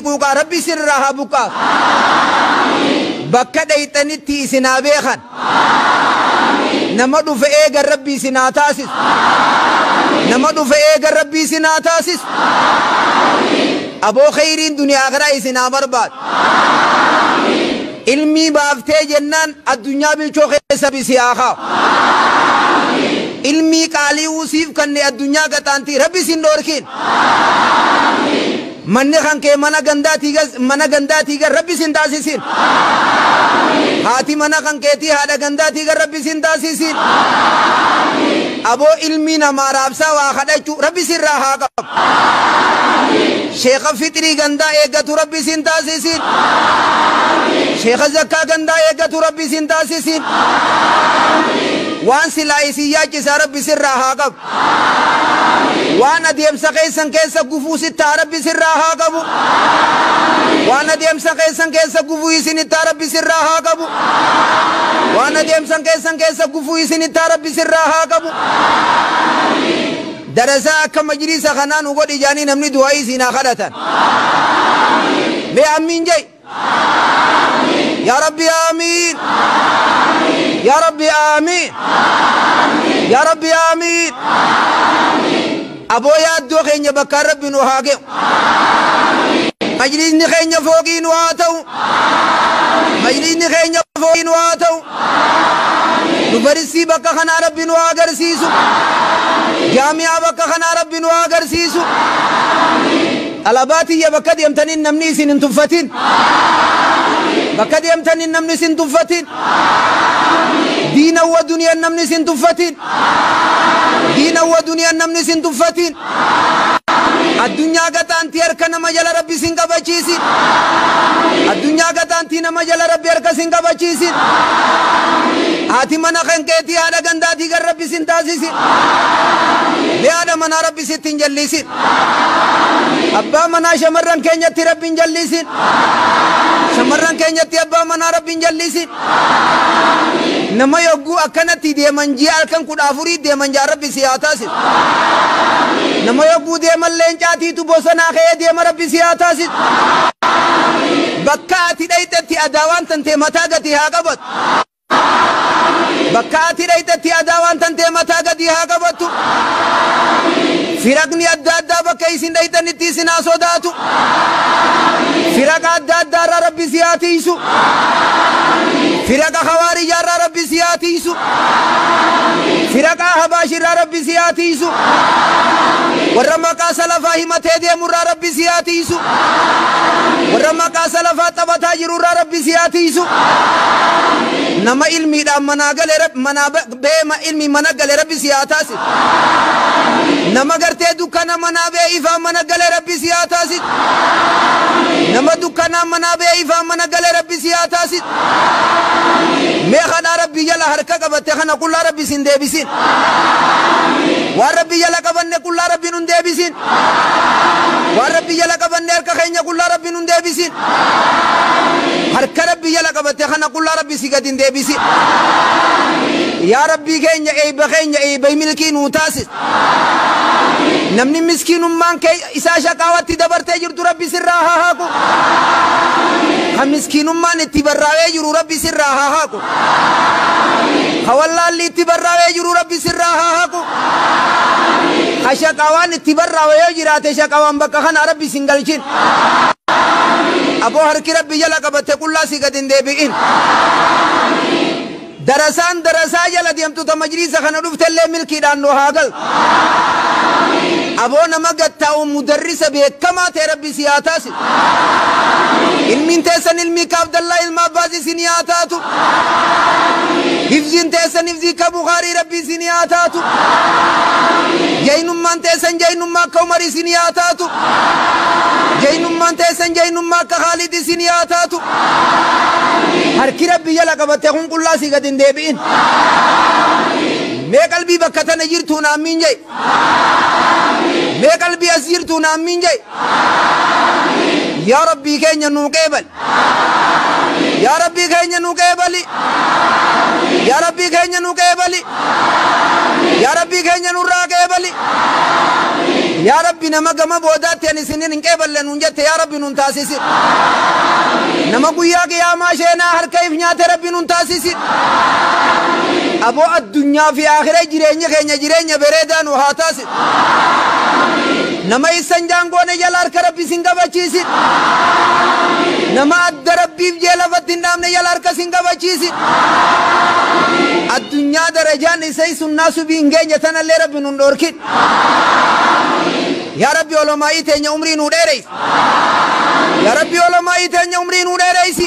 kuuqa rabbi sirraa haa buqqaaf bakka dhayxanitti isin haa beekan nama dhufe eega rabbi isin haa taasisu nama dhufe eega rabbi isin haa taasisu aboo khayriin duniyaa akhiraa isin haa barbaadu ilmii baaftee jennaan addunyaa bilchoo keessa bisi haa kaa'u ilmii qaalii usiif kanne addunyaa gaxaantii rabbi isin dhoorkin manni kan kee mana gandaatii gar rabbi isin taasisin haati mana kan keetii haadha gandaatii gar rabbi isin taasisin aboo ilmii namaa raabsaa waa kadhachuu rabbi sirraa haa qabu sheekha fixrii gandaa eeggatu rabbi isin taasisin sheekha zakkaa gandaa eeggatu rabbi isin taasisin waan silaa isin yaachisaa rabbi sirraa haa qabu waan adeemsa keessan keessa gufuu sittaa rabbi sirraa haa qabu waan adeemsa keessan keessa gufuu isinittaa rabbi sirraa haa qabu waan adeemsa keessan keessa gufuu isinittaa rabbi sirraa haa qabu darasaa akka majlisa kanaan u godhi jaanii namni du'aa isin haa kadhatan mee amiin jay yaa rabbi amiin yaa rabbi amiin yaa rabbi amiin aboo yaaddoo keenya bakka rabbi nu haa ge'u majlisni keenya fooqii nu haa ta'u majlisni keenya fooqii nu haa ta'u nu barisii bakka kanaa rabbi nu haa agarsiisu jaami'aa bakka kanaa rabbi nu haa agarsiisu alabaatiyya bakka deemtaniin namni isin hin tuffatin bakka deemtaniin namni isin tuffatin diina wa duniyaan namni isin tuffatin diina wa duniyaan namni isin tuffatin addunyaa gaxaantii harka nama jala rabbi isin qabachiisin addunyaa gaxaantii nama jala rabbi harka isin qabachiisin haati mana kan keetii haadha gandaatii gar rabbi isin taasisin haadha manaa rabbi sitti hin jallisin abbaa manaa shamarran keenyatti rabbi hin jallisin shamarran keenyatti abbaa manaa rabbi hin jallisin nama yogguu akkanatti deeman ji'a halkan 14 deeman jaa rabbi si haa taasisu nama yogguu deeman leencaatiitu bosonaa ka'ee deema rabbi si haa taasisu bakka ati dhayxatti adaawaan tantee mataa gadi haa qabatu bakka ati dhayxatti adaawaan tantee mataa gadi haa qabatu firaqni adda addaa bakka isin dhayxanitti isin haa sodaatu firaqa adda addaa irraa rabbi si haa tiisu firaqa hawaariyyaa irraa rabbi si haa tiisu firaqa habaashi irraa rabbi si haa tiisu warra maqaa salafaa himatee deemu irraa rabbi si haa tiisu warra maqaa salafaa taphataa jiru irraa rabbi si haa tiisu nama ilmiidhaan ilmi mana gale rabbi si haa taasisu nama gartee dukkana manaa bee ifaan mana gale rabbi si haa taasisu nama dukkanaa manaa bee ifaan mana gale rabbi si haa taasisu mee kadhaa rabbi jala harka qabatte kana qullaa rabbi sin deebisin waan rabbi jala qabanne qullaa rabbi nun deebisin waan rabbi jala qabanne harka keenya qullaa rabbi nun deebisin harka rabbi jala qabatte kana qullaa rabbi si gad hin deebisin yaa rabbi keenya eebba milkii nuu taasis namni miskiinummaan kee isaa shaqaawatti dabartee jirtu rabbi sirraa haa haqu kan miskiinummaan itti barraawee jiru rabbi sirraa haa haqu kan wallaalli itti barraawee jiru rabbi sirraa haa haqu kan shaqaawaan itti barraawee yoo jiraate shaqaawaan bakka kana rabbi sin galchin aboo harki rabbi jala qabatte qullaa si gad hin deebi'in darasaa jala deemtu ta majlisa kana dhuftellee milkiidhaan nu haa gal aboo nama gattaa'u mudarrisa beekamaa ta'e rabbi si haa taasisu ilmiin teessan ilmii ka Abdallaa ilma Abbaas isin haa taatu hifziin teessan hifzii ka Bukaarii rabbi isin haa taatu jaynummaan teessan jaynummaa ka Umar isin haa taatu jaynummaan teessan jaynummaa ka Khaalid isin haa taatu harki rabbi jala qabatte kun qullaa si gad hin deebi'in mee qalbii bakka tana jirtu naammiin jay mee qalbii as jirtu naammiin jay yaa rabbii keenya nuu qeebal yaa rabbii keenya nuu qeebali yaa rabbii keenya nuu qeebali yaa rabbii keenya nurraa qeebali يا ربي نما قما بودات يعني سنين كيبل لنجت يا ربي ننتاسس نما قوياك يا ما شينا هر كيف نيات ربي ننتاسس أبو الدنيا في آخر جرينيا بريدان وهاتاس نما يسنجان قونا يلار كربي سنگا بچيس نما أد ربي بجيلا فتنام يلار كسنگا بچيس الدنيا درجان إساي سناسو بينجين يتنا اللي ربي نندوركين يا ربي علماء تاني عمري نوديريس يا ربي علماء تاني عمري نوديريس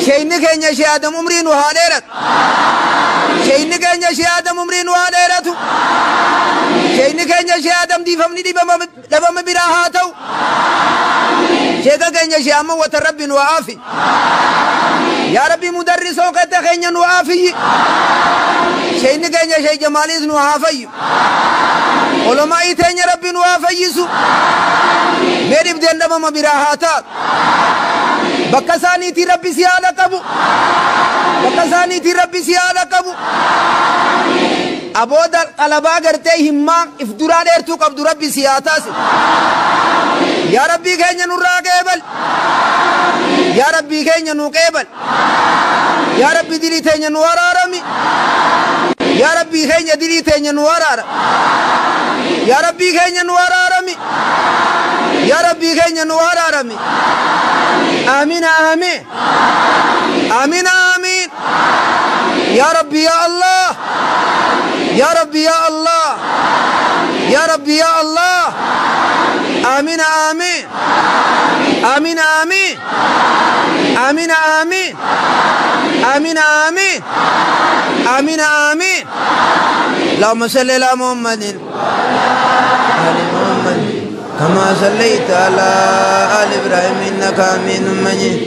شيني كينيا شي آدم عمري نوهاديرت شيني كينيا شي آدم عمري نوهاديرتو شيني كينيا شي آدم ديفمني دبم براهاتو شيكا كينيا شي أما وتربي نوافي يا ربي مدرسو كتا كينيا نوافي شيني كينيا شي جماليز نوافي علماء تاني ربي نوافيسو मेरी बदेंदा ममा बिराहाता बक्कासानी थी रब्बी सियादा कबू बक्कासानी थी रब्बी सियादा कबू अबोदा अलबा करते हिम्मा इफ्दुरा देर तू कब रब्बी सियाता से या रब्बी केन्या नुरा केबल या रब्बी केन्या नु केबल या रब्बी दिली तेन्या नुवारा रमी या रब्बी केन्या दिली तेन्या नुवारा या रब्बी केन्या नुवारा रमी يا ربي كينيا نوار رمي آمين آمين آمين آمين يا ربي يا الله يا ربي يا الله يا ربي يا الله آمين آمين آمين آمين آمين آمين آمين آمين آمين آمين اللهم صل على محمد آل محمد كما صليت على آل إبراهيم إنك حميد مجيد